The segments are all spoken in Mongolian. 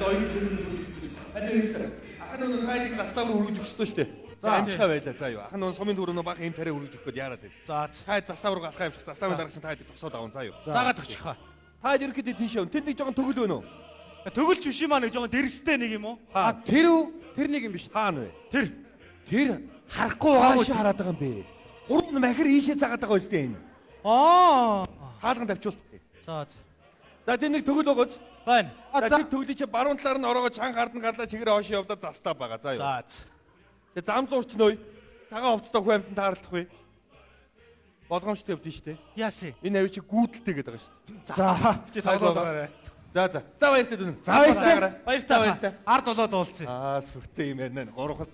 ноён зэрэг ахын нөө хайрыг застав руу өргөж өгсөн шүү дээ. Амжихаа байлаа заа юу. Ахын нөө сумын дөрөв бага юм тариа өргөж өгөх гээд яарад байв. За. Хай застав руу алхаа явчих. Заставын дараагч та хайрыг тосоод аван заа юу. Заагаад өгчих хаа. Та ерөөхдөө тийш өв. Тэнд нэг жоохон төгөл байна уу? Төгөлч биш юм аа нэг жоохон дэрстэй нэг юм уу? Тэр үү? Тэр нэг юм биш. Хаана вэ? Тэр харахгүй байгаа Хаашаа хараад байгаа юм бэ? Гурван махир ийшээ цагаад байгаа үстэй энэ. Хаалган тавьчуул. За. За тэр нэг төгөл байгааз. Байна. За тэр төглий чи баруун талаар нь ороогоо чанга хардан гарлаа чигээр хойшоо явдаа застаа байгаа заа юу. За. Тэгээ зам зурчнөө. Цагаан хувцтай хүн амтан таарлах вэ? Болгоомжтой явдсан шүү дээ. Яасан? Энэ авиг чи гүйдэлтэй гэдэг байгаа шүү дээ. За. Чи тайлбараарай. За баяртай дүүн. За баяртай. Баяртай. Ард болоод уулзъя. Сүртэй юм ярина. Гурван.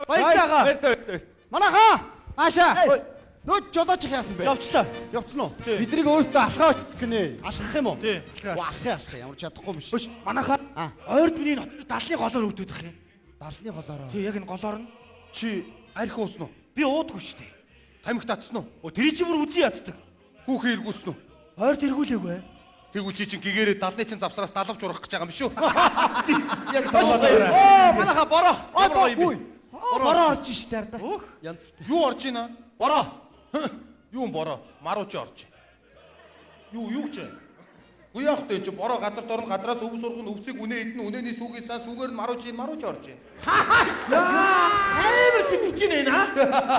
Баяртайгаа. Баяртай. Манайхаа. Аашаа. Нөө жолооч их яасан бэ? Явчлаа. Явцсан уу? Бидрийг өөртөө алхаач гинэ. Алхах юм уу? Тий. Алхах ямар ч чадахгүй биш. Өш манайхаа. Ойрд миний далны голоор өвдөх юм. Далны голоор. Тий яг энэ голоор нь Чи арх уусан уу? би уудгүй шүү дээ. Тамхи татсан уу? Тэр чи бүр үзий яддаг. Хүүхэн эргүүлсэн үү? Ойрд эргүүлээгүй. Тэгвэл чи чинь гэгээрээ далны чинь завсраас далавч урах гэж байгаа юм биш үү? Манайхаа бороо. Бороо орж штэ арда. Янзтай. Юу орж ийна? Бороо. Юу бороо? Маруу чи орж. Юу гэж? Үгүй яах вэ? Чи бороо газар дорн газраас өв сургын өвсийг үнэ эдэн үнэний сүгээс сүгээр нь маруу чи орж. Амар сэтгэж байна аа.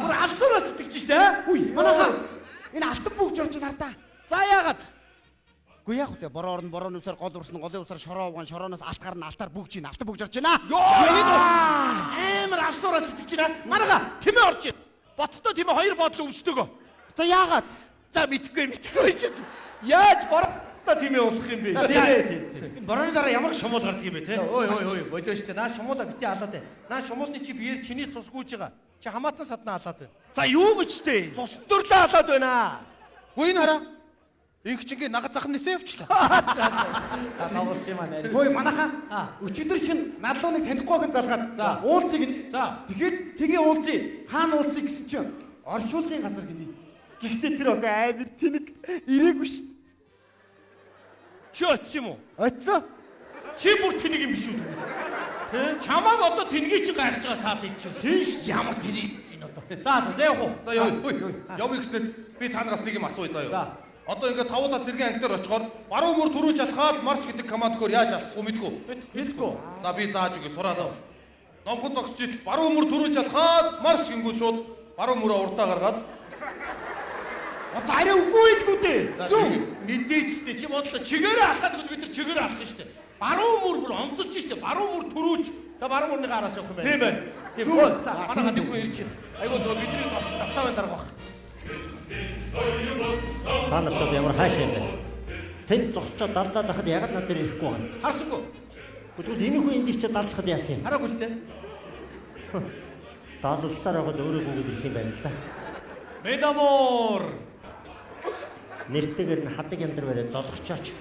Бүр алсуура сэтгэж штэ. Үгүй манайхаа энэ алтан бүгж орж байна ардаа. За яагаад? Үгүй яах вэ? Бороо орно борооны усаар гол урсна голын усаар шороо угаан шорооноос алт гарна алтаар бүгж ийн алтан бүгж орж байна. Амар алсуура сэтгэж байна. Манайхаа тэмээ орж байна. Боттой тэмээ хоёр бодлоо өвсдөгөө. За яагаад? За мэдхгүй чи. Яаж бороо тэмээ уулах юм бэ? Тийм. Борооны дараа ямар шумуул гардаг юм бэ те? Ой, болоо штэ. Наа шумуулаа бити алаад байна. Наа шумуулны чи биеэр чиний цус гүйж байгаа. Чи хамаатан саднаа алаад байна. За юу гэж те? Цус дөрлөө алаад байна. Үгүй энэ хараа. Инх чигээ нагад захын нисээ явчлаа. Навс юм аа. Хөөе манайхаа өчигдөр чинь надлууныг танихгүй хэн залгаад уулзъя гэж. Тэгээд тгээ уулзъя. Хаана уулзъя гэсэн чинь оршуулгын газар гинэ. Гэхдээ тэр охин амар тэнэг ирээгүй шүү. Чи очив юм уу? Очсон. Чи бүр тэнэг юм биш үү? Тэ? Чамааг одоо тэнгийг чи гайхаж байгаа цаад ий чи. Тийш ямар тэнэг энэ одоо. За явах уу? За явъя гэснээс би та нараас нэг юм асууя заа юу. Одоо ингээд тавуудаа тэргийн ангитаар очихоор баруун мөр түрүүж алхаад марш гэдэг командгоор яаж алхах вэ Мэдгүй. За би зааж өгье сураад. Номхон зогсож ил баруун мөр түрүүж алхаад марш гингүүл шууд баруун мөрөө урдаа гаргаад. За арай үгүй л үү? Зүг мэдээч чи бодлоо чигээрээ алхаад бид нар чигээрээ алхах штэ. Баруун мөр бүр онцолж штэ. Баруун мөр түрүүж. За баруун мөрний араас явах юм байна. Тийм байна. Тийм. За манайхаа нэг хүн ирж байна. Айгуу нөгөө бидний заставын дарга баг. Та нар ч ямар хаашаа юм бэ? Тэнд зогсчоо даллаад байхад ягаад над дээр ирэхгүй байна? Харсангүй. Тэгвэл энэ хүн энд ч даллахад яасан юм? Хараагүй штэ. Даллсаар байхад өөрөө гүгээд ирэх юм байна л да. Медамор. Нэртэйгээр нь хадаг яндар бариад золгочооч.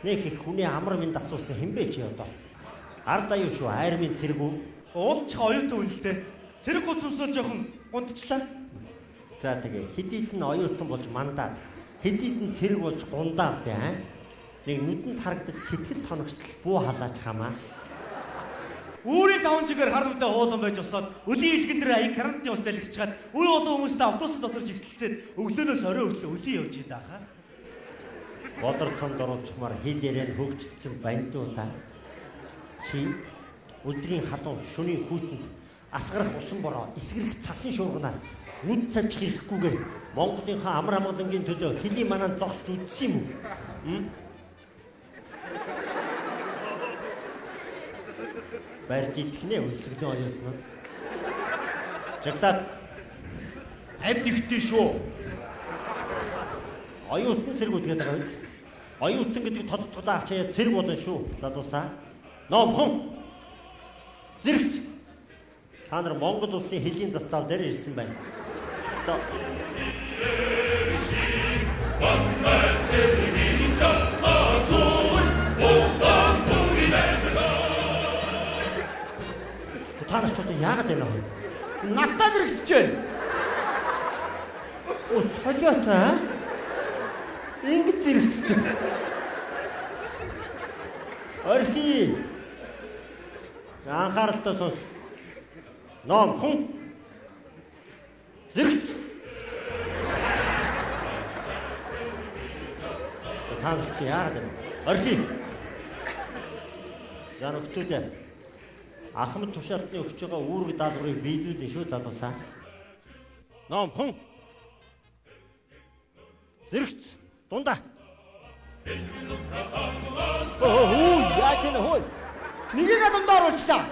Нэг их хүний амар минь асуусан хэн бэ чи одоо? Ард аюу шүү, айр минь цэргүү. Уулч оюутан үнэлтэй. Цэрэг гуцсуу жоохон гундчлаа. За тэгээ хэдийдэн оюутан болж мандаад, хэдийдэн цэрэг болж гундаад аа. Нэг нүдэнд харагдаж сэтгэл тоногцол буу халааж хамаа. Үүрийн даван чигээр хар нүдэ хуулан байж усаад өлийн илгэн дээр аяг карантин ус залхиж чад үе олон хүмүүстэй автобус дотор жигтэлцээд өглөөнөөс орой өглөө өлийн явж ийм даахаа. Болор цонд оруулчихмаар хил яриа хөгжчихсэн бандуу та. Чи өдрийн халуун шөнийн хүүтэнд асгарах усан бороо эсгэрэх цасан шуурганаар нүд цавчих ирэхгүйгээр Монголынхаа амар амгалангийн төлөө хилийн манаа зогсож үдсэн юм уу? Барьж итгэнэ үлсгэлэн оюутнууд. Жагсаад Амт ихтэй шүү. оюутан цэргүүд гэдэг байгаа биз? Оюутан гэдэг тодтголоо авч хаяа цэрэг болно шүү. Залуусаа. Номхон. Зэрэгч. Та нар Монгол улсын хилийн застав дээр ирсэн байна. Одоо та нар ч одоо яагаад байна вэ? Надад зэрэгцэж байна. Оо солиотой. Ингэж зэрэгцдэг. Орхи. Анхааралтай сонс. Ном хүн. Зэрэгц. Таамч яагаад вэ? Орхи. Яа нөхдөдөө. Ахмад тушаалтны өгч байгаа үүрэг даалгаврыг биелүүлэн шүү залуусаа. Ном хүн. Зэрэгц. Дундаа. Яаж нэ хөө? Нэгийг дундаа оруулчлаа.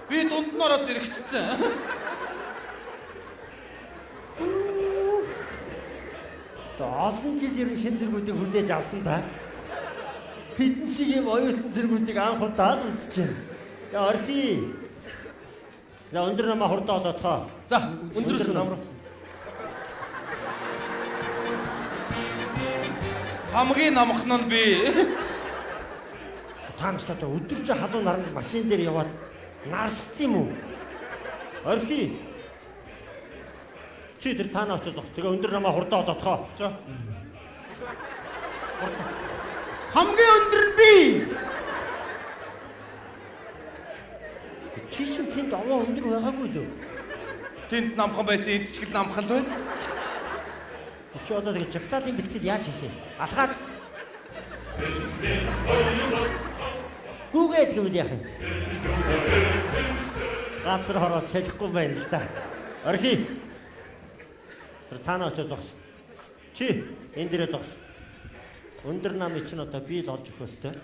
Би дунд нь ороод зэрэгцсэн. Олон жил ерөн шин зэргүүдийг хүлээж авсан та. Хэдэн шиг юм оюутан зэргүүдийг анх удаа л үзчихэв. За орхи. За өндөр намаа хурдаа одоотхоо. За өндрөөс намруу. Хамгийн намхан нь би. Таамч одоо өдөрч халуун наранд машин дээр яваад нарсцсан юм уу? Орхи. Чи тэр цаанаа очиж зогс. Тэгээ өндөр намаа хурдаа одоотхоо. За. Хамгийн өндөр би. Чи шиг тэнд овоо өндөр байгаагүй л үү? Тэнд намхан байсан, энд ч гэл намхан л байна. Чи одоо тэгээ жагсаалын бэлтгэл яаж хийх вэ? Алхаад. Гүгээд гэвэл яах юм? Газар хороо чалахгүй байна л да. Орхи. Тэр цаанаа очиж зогс. Чи энэ дээрээ зогс. Өндөр намын чинь одоо би л олж өгөх ёстой.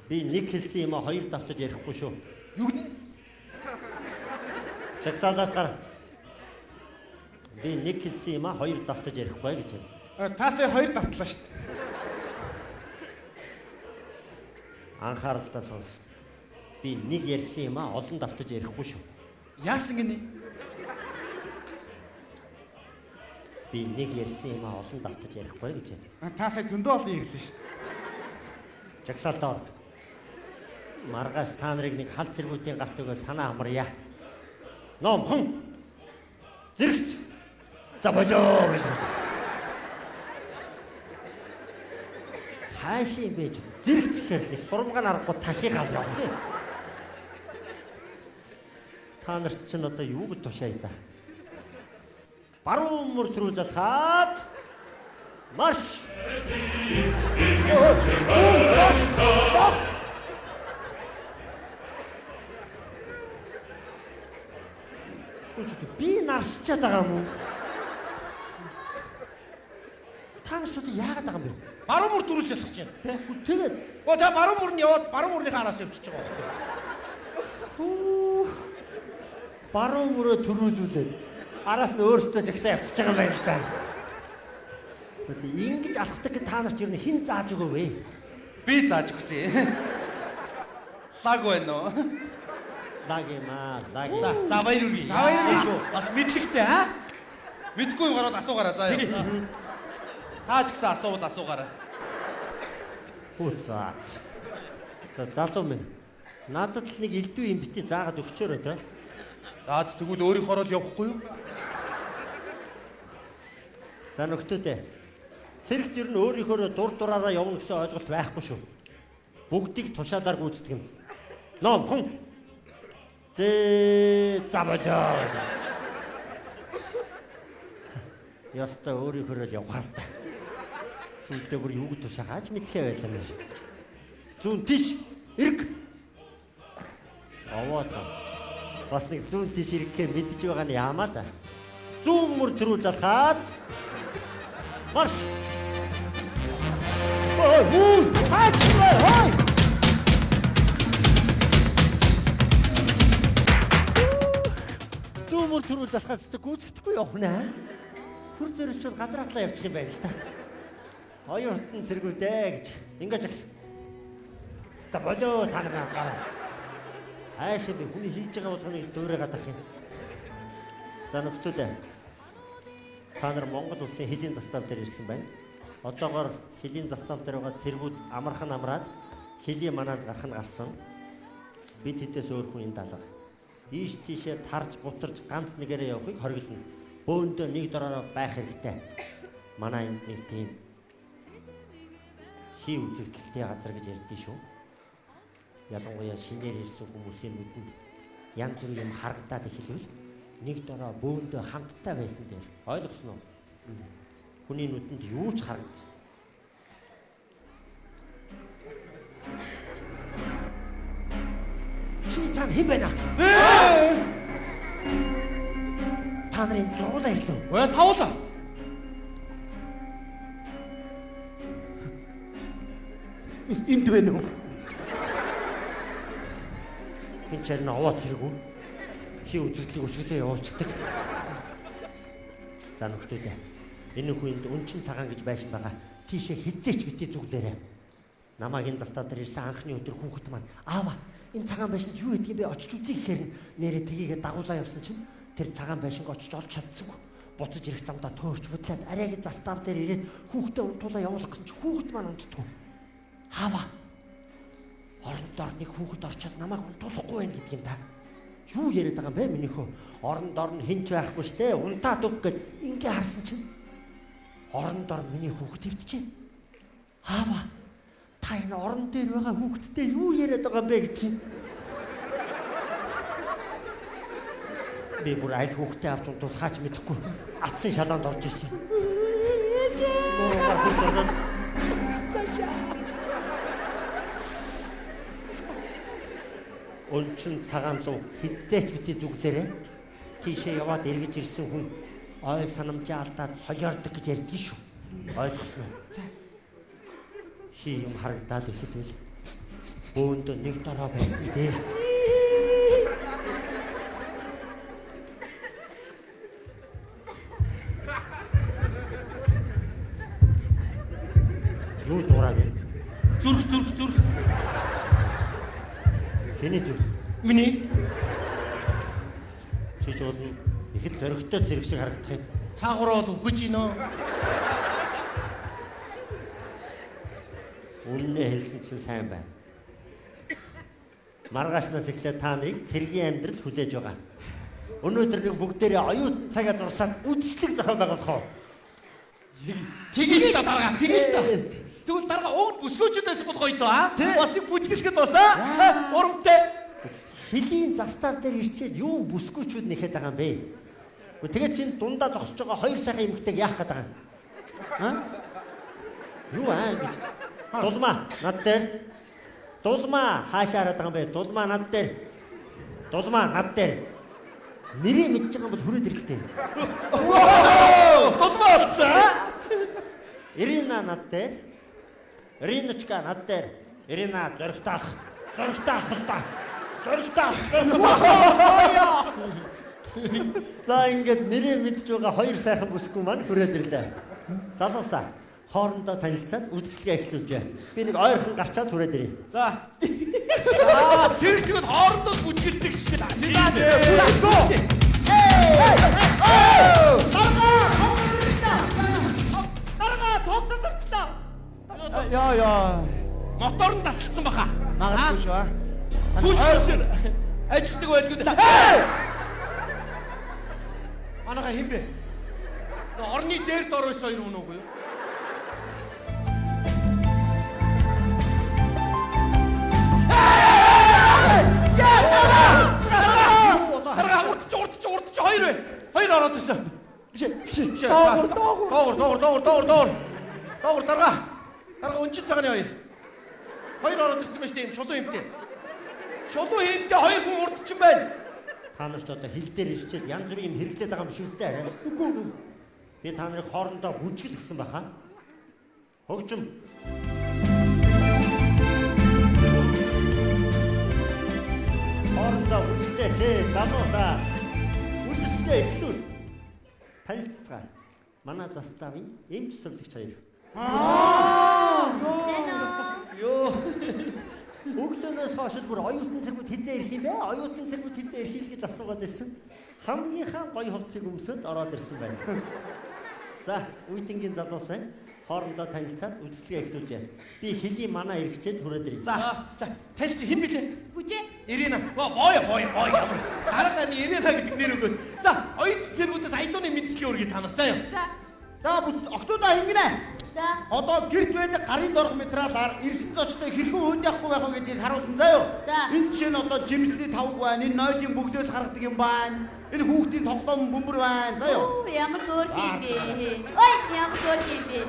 Би нэг хэлсэн юм а хоёр давтаж ярихгүй шүү. Юу гэнэ? Жагсаалаас гар. Би нэг хэлсэн юм а хоёр давтаж ярихгүй гэж байна. Таасаа хоёр давтлаа шүү дээ. Анхааралтай сонс. Би нэг ярьсан юм а олон давтаж ярихгүй шүү. Яасан гинэ? Би нэг ярьсан юм а олон давтаж ярихгүй гэж байна. Таасаа зөндөө олон ирлээ шүү дээ. Жагсаалтаа. Маргааш та нарыг нэг хал зэргүүдийн гарт өгөө санаа амарья. Ном хүн. Зэрэгц. За болоо. Хаашийн байж зэрэгц гэхээр нэг сурмгаан аргагүй тахиг гал явах юм. Та нар чинь одоо юу гэж тушаая та? Баруун мөр төрүү залхаад марш. Би нарсчаад байгаа юм уу? Та нар ч одоо яагаад байгаа юм бэ? Баруун мөр дөрүүлж ялах чинь. Тэгээд Та баруун мөр нь яваад баруун мөрний хараас явчихж байгаа байхгүй. баруун мөрөө төрүүлүүлээд араас нь өөртөө жагсаа явчихж байгаа юм байна л да. Ингэж алхдаг гэж та нарт юу хэн зааж өгөө вэ? Би зааж өгсөн. Лаг байна уу? Лаг юм аа, лаг. За баяр үргэлж. За баяр шүү. Бас мэдлэгтэй аа? Мэдгүй юм гараад асуугаараа заа яа. Таач гэсэн асуувал асуугаараа. Хөөцөөц. За залуу минь. Надад л нэг элдв юм бити заагаад өгчөөрэй те. За тэгвэл өөрийнхоороо л явахгүй юу? За нөхдөөдөө. Цэрэгт ер нь өөрийнхөө дур дураараа явна гэсэн ойлголт байхгүй шүү. Бүгдийг тушаалаар гүйцэтгэх юм. Ном хүн. Забадаа. Яста өөрийнхөө л явах хаста. Сүлдээ бүр юу гэж тушаагааж мэдхээ байлаа мэн. Зүүн тиш эрг. Аваата. Бас нэг зүүн тиш эргхээ мэдж байгаа нь яамаа да. Зүүн мөр төрүүл залхаад марш. Ой, хаачлаа, хой. Зүүн мөр төрүүл залхаад зүг гүйцэхгүй явна. Хүр зөрчил газар хатлаа явчих юм байна л та. Хоёр хутан зэргүүдээ гэж ингэж агс. За болоо та нар гараа. Хайшаа би хүний хийж байгаа болгоныг дөөрэ гадах юм. За нөхдөөдөө. Та нар Монгол улсын хэлийн застав дээр ирсэн байна. Одоогоор хэлийн застав дээр байгаа цэргүүд амархан амраад хэлийн манад гарах нь гарсан. Бид хэдээс өөр хүн энэ далга. Ийш тийшээ тарж гутарж ганц нэгээрээ явахыг хориглоно. Бөөндөө нэг дороо байх хэрэгтэй. Манай энд нэг тийм хий үзэгдэлтэй газар гэж ярьдээ шүү. Ялангуяа шинээр ирсэн хүмүүсийн нүдэнд янз бүрийн юм харагдаад эхэлвэл нэг дороо бөөндөө хамтдаа байсан дээр ойлгосноо. Хүний нүдэнд юу ч харагдаж. Чи цаана хэн байна? Та нарын зургуулаа хэлв. Ой тавуулаа. Энд байна уу? Энэ ч нэг овоо зэрэгүү. Хий үзэгдлийг өчгдөө явуулцдаг. За нөхдөөдөө. Энэ хүнд өнчин цагаан гэж байсан байгаа. Тийшээ хизээч битий зүглээрээ. Намайг энэ застав дээр ирсэн анхны өдөр хүүхэд маань аава энэ цагаан байшинд юу гэдгийг би очиж үзье гэхээр нэрээ тгийгээ дагуулаа явсан чинь тэр цагаан байшинг очиж олж чадсангүй. Буцаж ирэх замдаа төөрч бутлаад арайг застав дээр ирээд хүүхдээ унтуулаа явуулах гэсэн чинь хүүхэд маань унтдгүй. Аава оронд орны хүүхэд орчоод намайг унтуулахгүй байх гэдэг юм да. Юу яриад байгаа юм бэ минийхөө? Оронд орн хинч байхгүй штэ. Унтаад өг гэд ингээ харсан чинь оронд орн миний хүүхэд хөвтчихэ. Аава та энэ орон дээр байгаа хүүхэдтэй юу яриад байгаа юм бэ гэдэг юм. Би бүр аль хүүхдээ авч унтуулахаач мэдэхгүй. Атсан шалаанд орж ирсэн. Өнчин цагаан луу хизээч бити зүглээрээ тийшээ яваад эргэж ирсэн хүн ой санамжаа алдаад солиордог гэж ярьдгийг шүү. Ойлгосноо. За. Хий юм харагдаад эхэлвэл бөөндөө нэг дороо байсан дээ. Юу дуурайг? Зүрх. Хэний зүрх? Миний. Чи ч бол их л зөрөгтэй зэрэг шиг харагдах юм. Цаагаараа өгөж гинөө. Үнэнээ хэлсэн чинь сайн байна. Маргаашнаас эхлээд та нарыг цэргийн амьдралд хүлээж байгаа. Өнөөдөр нэг бүгдээрээ оюутан цагаа дурсаад үдшилэг зохион байгуулах уу? Тэгэж та дарга. Тэгвэл дарга уг бүсгөөчдөөс бол гоё доо. Бас нэг бүжгэлгээд босаа. Урамтай. Хилийн застав дээр ирчээд юу бүсгүүчүүд нэхэд байгаа юм бэ? Тэгээд чинь дундаа зогсож байгаа хоёр сайхан эмэгтэйг яах гээд байгаа юм? Юу гэж? Дулмаа над дээр. Дулмаа хаашаа хараад байгаа юм бэ? Дулмаа над дээр. Дулмаа над дээр. Нэрээ мэдж байгаа бол хүрээд ирлээ. Дулмаа болцоо. Ирина над дээр. Ириночка над дээр. Ирина зөргтаах. За ингээд нэрээ мэдж байгаа хоёр сайхан бүсгүй маань хүрээд ирлээ. Залуусаа хоорондоо танилцаад үдшилгээ эхлүүлжээ. Би нэг ойрхон гарчаад хүрээд ирье. За. Цэрэгт хоорондоо бүжгэлдэг шүү дээ. Дарга тогтолцоо. Яа. Мотор нь тасалсан баха. Магадгүй шүү. Түшээр ажилтдаг байлгүй дээ. Манайха хин бэ? Орны дээр доройс хоёр хүн үгүй юу? Урд хоёр вэ? Хоёр ороод ирсэн. Биш. Доогор дарга. Дарга өнчил цагааны хоёр. Хоёр ороод ирсэн байж тийм шулуу юмтэй. Шулуу хиймтэй хоёр хүн урдчин байна. Та нар ч одоо хил дээр ирчээд янз бүрийн юм хэрэглээд байгаа юм шүү дээ. Үгүй. Би та нарыг хоорондоо бүжгэл гэсэн баха. Хөгжим. Хоорондоо бүжгэлээ чи залуусаа. Үдшилгээ эхлүүл. Танилцгаа. Манай заставын эмч зөвлөгч хоёр. Ёо. Бүгдээс хойш бүр оюутан цэргүүд хизээ ирэх юм бэ? Оюутан цэргүүд хизээ ирэх гэж асуугаад байсан. Хамгийн гоё хувцсыг өмсөд ороод ирсэн байна. За, үеийнгийн залуус байна. Хоорондоо танилцаад үдшилгээ эхлүүлжээ. Би хэлийн манаа эргэчээд хүрээд ирье. За, танилцсан хэн бэлээ? Бүжээ. Ирина. Бой. Дарга нь Ирина гэдэг нэр өгөөд. За, оюутан цэргүүдээс аялууны мэдчилгээ өргөе танаас заа юу. За. За октоудаа хингэнэ. За. Одоо гэрт байдаг гарын дорх материалаар ирсэн зочтой хэрхэн өөд явахгүй байх вэ гэдгийг харуулсан заяо. За. Энэ чинь одоо жимсний тавг байна, энэ нойлын бүгдөөс харагдаг юм байна. Энэ хүүхдийн тоглоом бөмбөр байна заяо. Оо ямар хөөрх юм бэ? Ой ямар хөөрх юм бэ?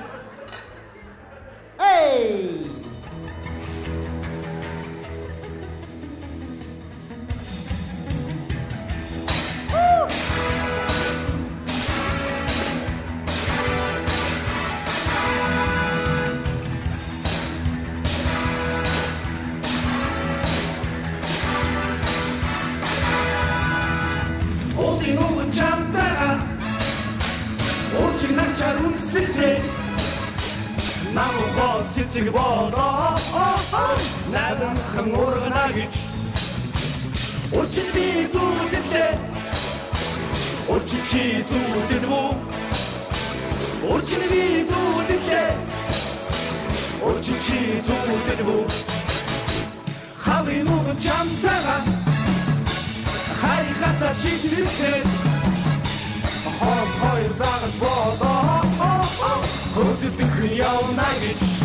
Эй! 어디 누군 잠다가 오직 낙찰 웃을지 나무가 스치기보다 나는 항모르가 나겠지 오직 비두는데 오직 지두는데도 오직 비두는데 오직 지두는데도 하위 누군 잠다가 하리 갖다 시키듯이 허서인 작은 보다 어쨌든 그냥 나겠지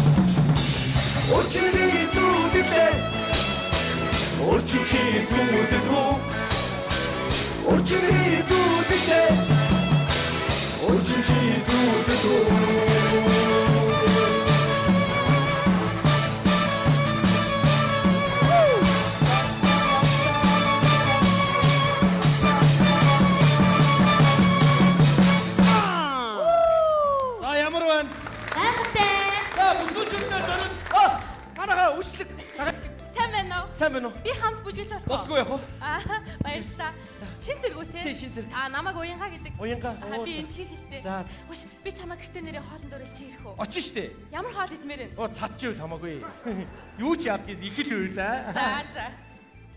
어찌니 두는데 어찌지 두는데도 어찌니 두는데 어찌지 두는데도 За ямар байна? Хайртай. За бүсгүүчүүдээр зориод манайхаа үйлчлэг Сайн байна уу? сайн байна уу? Би хамт бүжиглж болох. Болтгүй яах вэ? Аа баярлалаа. Шин зэрэг үү те? Тий, шин зэрэг. Намайг уянга гэдэг. Уянга? Аа Оо, би за. энэ хэлтэй. За, за. Хүш би чамаа гэртээ нэрээ хоолн дөрөө чи ирэх үү? Очин штэ. Ямар хоол идмээр вэ? Оо цадчихвэл хамаагүй. Юу ч яадгийг их л үйлээ. За за.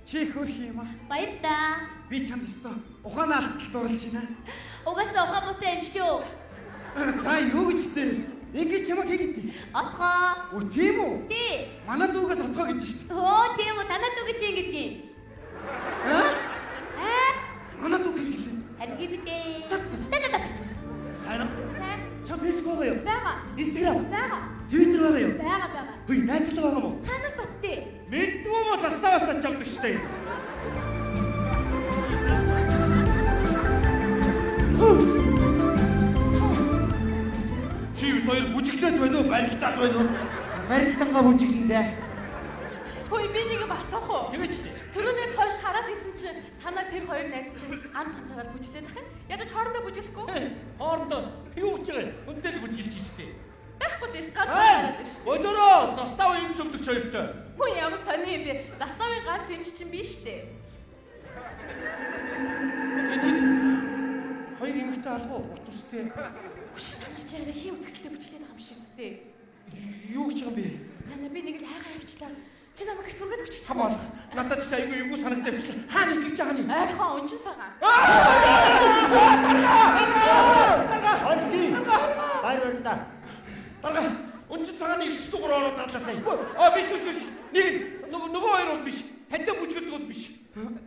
Чи хөрх юм аа. Баярлалаа. Би чамд өстө ухаанаа хаталт оруулж байна. Угаасаа ухаан муутай юм шүү. За юу гэж тээ? Ингээд чамаа хийгээд. Отгоо. Оо тийм үү? Тий. Манай дүүгээс отгоо гэдэг штэ. Оо тийм үү танаа дүү гэж ингэдэг юм. Аа? Аа? Манай дүүг хэлээ. Харин гибдээ. Тата. Сайн уу? Сайн. Чам фэйсбүүк байгаа юу? Бага. Инстаграм. Бага. Твиттер байгаа юу? Бага. Хөөе, найзлаа байгаа мó? Танаас татдээ. Мэдгүй мó заставаас тачдаг штэ. Чи хоёр бүжиглээд байна уу? Барилдаад байна уу? Барилдангаа бүжиглэндээ. Хөөе би нэг юм асуух уу? Тэгэж тий. Төрөнөөс хойш хараад исэн чинь танаа тэр хоёр найз чинь ганц ганцаараа бүжиглээд ах юм. Ядаж хоорондоо бүжиглэхгүй. Хоорондоо юу ч юм. Хүнтэй л бүжиглэж штэ. Байхгүй дээ ш ганц хараад ш. Өдөрөө застав юм сүмдөгч хоёртой. Хөө ямар сони юм бэ? Заставын ганц юм чинь биш дээ. Хоёр эмэгтэй албаа урт устэй. Хүш танаа чи арай хий үзгэлтэй бүжиглээд байгаа юм шиг үстэй. Юу гэж юм бэ? Яна би нэг л хайгаа явчлаа. Чи намайг их түргээд өгч. Хамаа. Надад ч айгүй юу санагдав бичлээ. Хаана ингэж байгаа юм? Айхан унжин цагаан. Орки. Хайр өрөндө. Дарга унжин цагааны их дугаар ороод дадлаа сая. Биш. Нэг нөгөө хоёр бол биш. Тантай бүжгэлдэг бол биш.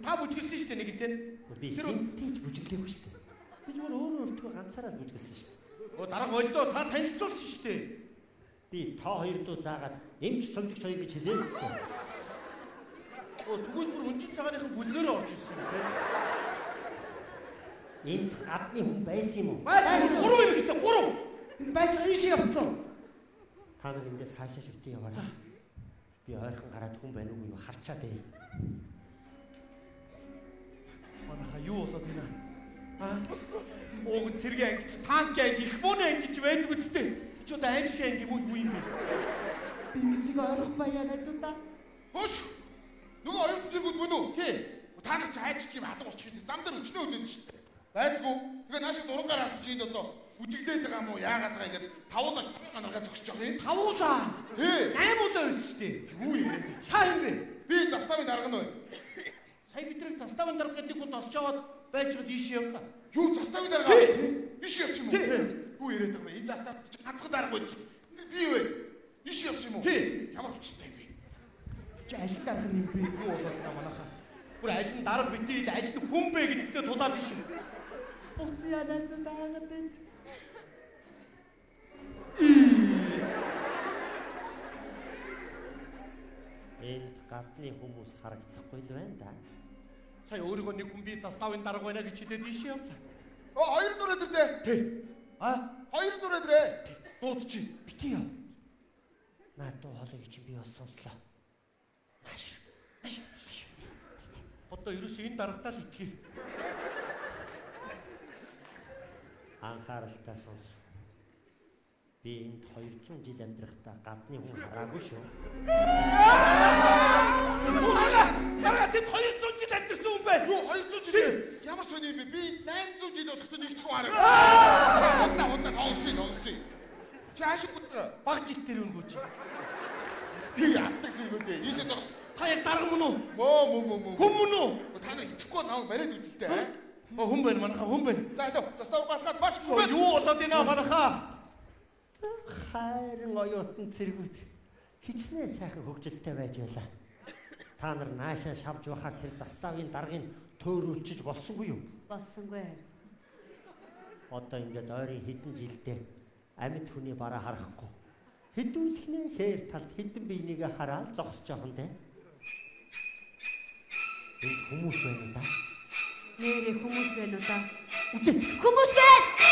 Та бүжгэлсэн шүү дээ нэг тийм. Би хинтэж бүжиглээгүй шүү дээ. Би зүгээр өөрөө ганцаараа бүжгэлсэн шүү дээ. Оо дарга олдоо та танилцуулсан шүү дээ. Би та хоёр руу заагаад эмч сомдогч хоёр гэж хэлээ л дээ. Оо тэгвэл бүр унжин цагааныхан бүлгээрээ орж ирсэн юм сая. Энд гадны хүн байсан юм уу? Байсан. Гурван эмэгтэй гурав. Байж ийш явцсан. Та нар эндээс хаашаа шивтээ яваарай. Би ойрхон гараад хүн байна уу юу харчаад бай. Манайха юу болоод байна? Ууг цэргийн ангич, танк анги, их бууны ангич байдаг үстэй. Чи одоо аимшиг анги юу юм бэ? Би мэддэг ойрхон баяа найзуудаа. Хөөш. Нөгөө оюутан зэргүүд мөн үү? Тий. Та нар ч хайчдаг юм алга болчих гэдэг. Зам дээр өчнөө үлдэн шүү дээ. Байдгүй. Тэгээ наашаа зургаар авсан чи энд одоо бүжиглээд байгаа юм уу? Яагаад байгаа ингэж тавуулаач манаргаа зогсож явах юм? Тавуулаа. Тий. 8 удаа байсан шүү дээ. Юу яриад байна? Та юм бэ? Би заставын дарга нь байна. Сая бидрэг заставын дарга гэдэг нь тосч аваад байжгаад ийш явлаа. Юу заставын дарга? Биш явчих юм уу? Юу яриад байгаа юм? Энэ застав ганцхан дарга байж. Би юу вэ? Биш явчих юм уу? Тий. Ямар хүчтэй юм бэ? Чи аль дарга юм бэ? Юу болоод байна манайхаа? Бүр аль нь дарга битээ аль нь хүн бэ гэдэгтээ тулаад ийш. Уцяа найзуудаа аагаад байна. гадны хүмүүс харагдахгүй л байна да. Сая өөрийгөө нэг хүн би заставын дарга байна гэж хэлээд ийш явлаа. Хоёр нүрэ дэрдээ. Тий. Хоёр нүрэ дэрээ. Дуудчих. Бити яа. Наадуу хоолыг чи би бас сонслоо. Одоо ерөөсөө энэ даргатаа л итгэе. Анхааралтай сонс. Би энд 200 жил амьдрахдаа гадны хүн хараагүй шүү. Яагаад тэд 200 жил амьдэрсэн хүн бэ? Юу 200 жил? Ямар сони юм бэ? Би 800 жил болохтой нэг ч хүн хараг. Удаа ноосий. Чааш Баг жил дээр өнгөж. би яддаг зэрэгүүдээ. Ийшээ зогс. Та яг дарга мөн үү? Мөө. Хүн мөн үү? Та нар итгэхгүй намайг бариад үзэлтэй. Хүн байна манайха хүн байна. За застав басгаад маш Юу болоод байна манайха? Хайрын оюутан цэргүүд хичнээн сайхан хөгжилтэй байж байлаа. Та нар наашаа шавж байхаар тэр заставын даргыг төөрүүлчих болсонгүй юу? Болсонгүй. Одоо ингээд ойрын хэдэн жилдээ амьд хүний бараа харахгүй. Хэдүүлхнээ хээр талд хэдэн биенийгээ хараад зогсож явах нь. Энэ хүмүүс байна да. Нэрээ хүмүүс байна уу та? Үгүй Хүмүүс байна!